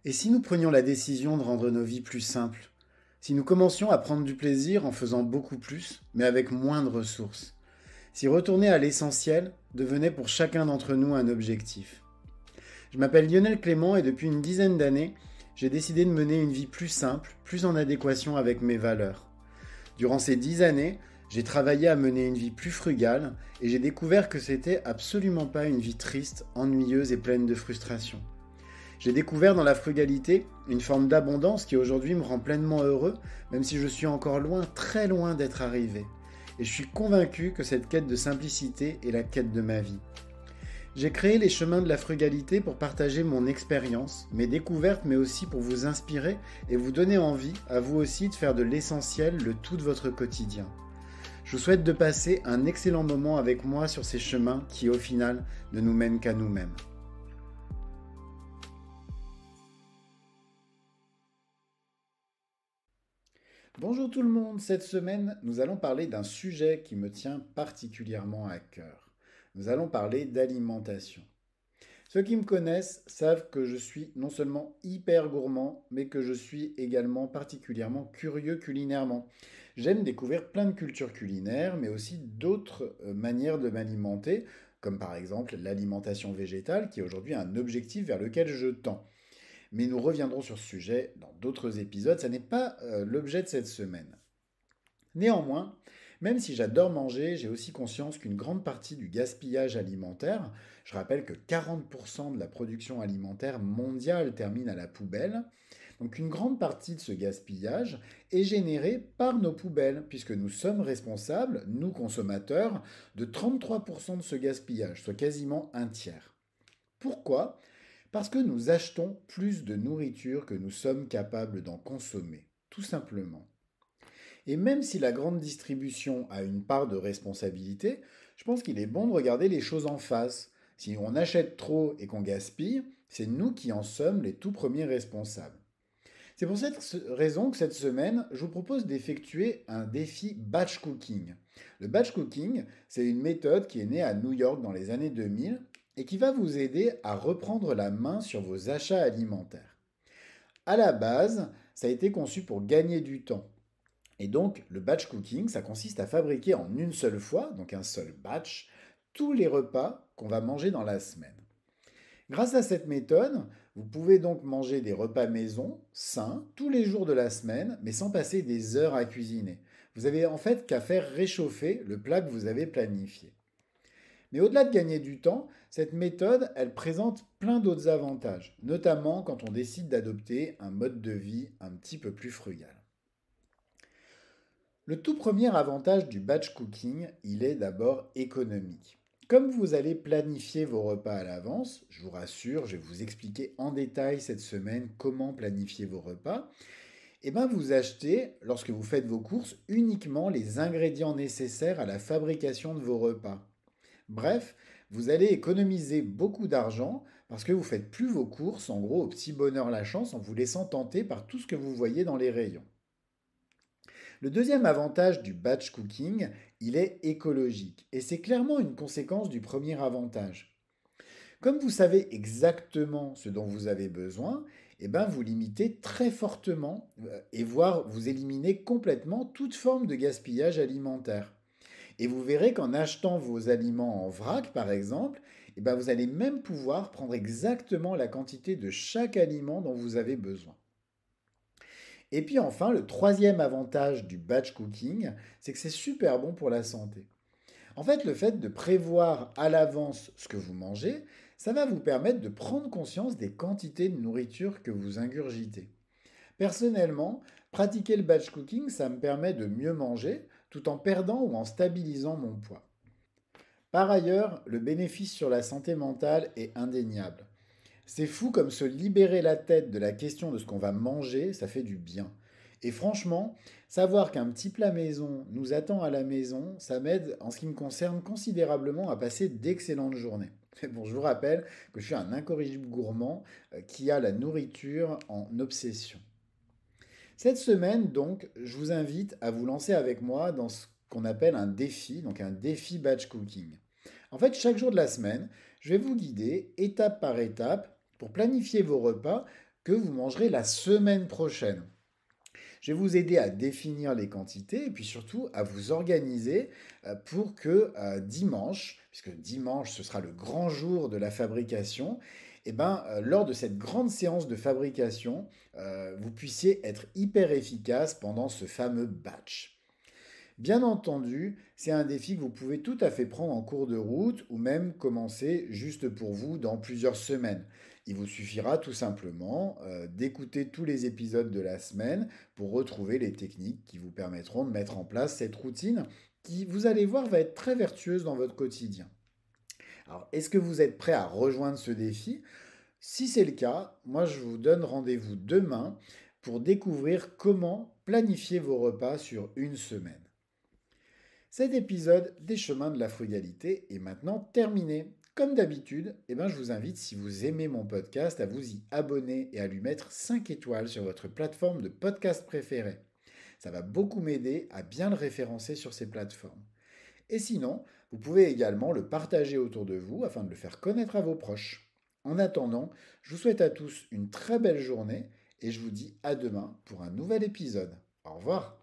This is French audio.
Et si nous prenions la décision de rendre nos vies plus simples? Si nous commencions à prendre du plaisir en faisant beaucoup plus, mais avec moins de ressources? Si retourner à l'essentiel devenait pour chacun d'entre nous un objectif? Je m'appelle Lionel Clément et depuis une dizaine d'années, j'ai décidé de mener une vie plus simple, plus en adéquation avec mes valeurs. Durant ces 10 années, j'ai travaillé à mener une vie plus frugale et j'ai découvert que c'était absolument pas une vie triste, ennuyeuse et pleine de frustration. J'ai découvert dans la frugalité une forme d'abondance qui aujourd'hui me rend pleinement heureux, même si je suis encore loin, très loin d'être arrivé. Et je suis convaincu que cette quête de simplicité est la quête de ma vie. J'ai créé les chemins de la frugalité pour partager mon expérience, mes découvertes, mais aussi pour vous inspirer et vous donner envie, à vous aussi, de faire de l'essentiel le tout de votre quotidien. Je vous souhaite de passer un excellent moment avec moi sur ces chemins qui, au final, ne nous mènent qu'à nous-mêmes. Bonjour tout le monde, cette semaine nous allons parler d'un sujet qui me tient particulièrement à cœur. Nous allons parler d'alimentation. Ceux qui me connaissent savent que je suis non seulement hyper gourmand, mais que je suis également particulièrement curieux culinairement. J'aime découvrir plein de cultures culinaires, mais aussi d'autres manières de m'alimenter, comme par exemple l'alimentation végétale, qui est aujourd'hui un objectif vers lequel je tends. Mais nous reviendrons sur ce sujet dans d'autres épisodes, ça n'est pas l'objet de cette semaine. Néanmoins, même si j'adore manger, j'ai aussi conscience qu'une grande partie du gaspillage alimentaire, je rappelle que 40% de la production alimentaire mondiale termine à la poubelle, donc une grande partie de ce gaspillage est générée par nos poubelles, puisque nous sommes responsables, nous consommateurs, de 33% de ce gaspillage, soit quasiment un tiers. Pourquoi? Parce que nous achetons plus de nourriture que nous sommes capables d'en consommer, tout simplement. Et même si la grande distribution a une part de responsabilité, je pense qu'il est bon de regarder les choses en face. Si on achète trop et qu'on gaspille, c'est nous qui en sommes les tout premiers responsables. C'est pour cette raison que cette semaine, je vous propose d'effectuer un défi batch cooking. Le batch cooking, c'est une méthode qui est née à New York dans les années 2000 et qui va vous aider à reprendre la main sur vos achats alimentaires. À la base, ça a été conçu pour gagner du temps. Et donc, le batch cooking, ça consiste à fabriquer en une seule fois, donc un seul batch, tous les repas qu'on va manger dans la semaine. Grâce à cette méthode, vous pouvez donc manger des repas maison, sains, tous les jours de la semaine, mais sans passer des heures à cuisiner. Vous avez en fait qu'à faire réchauffer le plat que vous avez planifié. Mais au-delà de gagner du temps, cette méthode, elle présente plein d'autres avantages, notamment quand on décide d'adopter un mode de vie un petit peu plus frugal. Le tout premier avantage du batch cooking, il est d'abord économique. Comme vous allez planifier vos repas à l'avance, je vous rassure, je vais vous expliquer en détail cette semaine comment planifier vos repas, et bien vous achetez, lorsque vous faites vos courses, uniquement les ingrédients nécessaires à la fabrication de vos repas. Bref, vous allez économiser beaucoup d'argent parce que vous faites plus vos courses, en gros, au petit bonheur la chance, en vous laissant tenter par tout ce que vous voyez dans les rayons. Le deuxième avantage du batch cooking, il est écologique. Et c'est clairement une conséquence du premier avantage. Comme vous savez exactement ce dont vous avez besoin, eh ben vous limitez très fortement et voire vous éliminez complètement toute forme de gaspillage alimentaire. Et vous verrez qu'en achetant vos aliments en vrac, par exemple, eh ben vous allez même pouvoir prendre exactement la quantité de chaque aliment dont vous avez besoin. Et puis enfin, le troisième avantage du batch cooking, c'est que c'est super bon pour la santé. En fait, le fait de prévoir à l'avance ce que vous mangez, ça va vous permettre de prendre conscience des quantités de nourriture que vous ingurgitez. Personnellement, pratiquer le batch cooking, ça me permet de mieux manger tout en perdant ou en stabilisant mon poids. Par ailleurs, le bénéfice sur la santé mentale est indéniable. C'est fou comme se libérer la tête de la question de ce qu'on va manger, ça fait du bien. Et franchement, savoir qu'un petit plat maison nous attend à la maison, ça m'aide, en ce qui me concerne, considérablement à passer d'excellentes journées. Mais bon, je vous rappelle que je suis un incorrigible gourmand qui a la nourriture en obsession. Cette semaine, donc, je vous invite à vous lancer avec moi dans ce qu'on appelle un défi, donc un défi batch cooking. En fait, chaque jour de la semaine, je vais vous guider étape par étape pour planifier vos repas que vous mangerez la semaine prochaine. Je vais vous aider à définir les quantités et puis surtout à vous organiser pour que dimanche, puisque dimanche ce sera le grand jour de la fabrication, lors de cette grande séance de fabrication, vous puissiez être hyper efficace pendant ce fameux batch. Bien entendu, c'est un défi que vous pouvez tout à fait prendre en cours de route ou même commencer juste pour vous dans plusieurs semaines. Il vous suffira tout simplement d'écouter tous les épisodes de la semaine pour retrouver les techniques qui vous permettront de mettre en place cette routine qui, vous allez voir, va être très vertueuse dans votre quotidien. Alors, est-ce que vous êtes prêt à rejoindre ce défi? Si c'est le cas, moi je vous donne rendez-vous demain pour découvrir comment planifier vos repas sur une semaine. Cet épisode des chemins de la frugalité est maintenant terminé. Comme d'habitude, je vous invite, si vous aimez mon podcast, à vous y abonner et à lui mettre 5 étoiles sur votre plateforme de podcast préférée. Ça va beaucoup m'aider à bien le référencer sur ces plateformes. Et sinon, vous pouvez également le partager autour de vous afin de le faire connaître à vos proches. En attendant, je vous souhaite à tous une très belle journée et je vous dis à demain pour un nouvel épisode. Au revoir.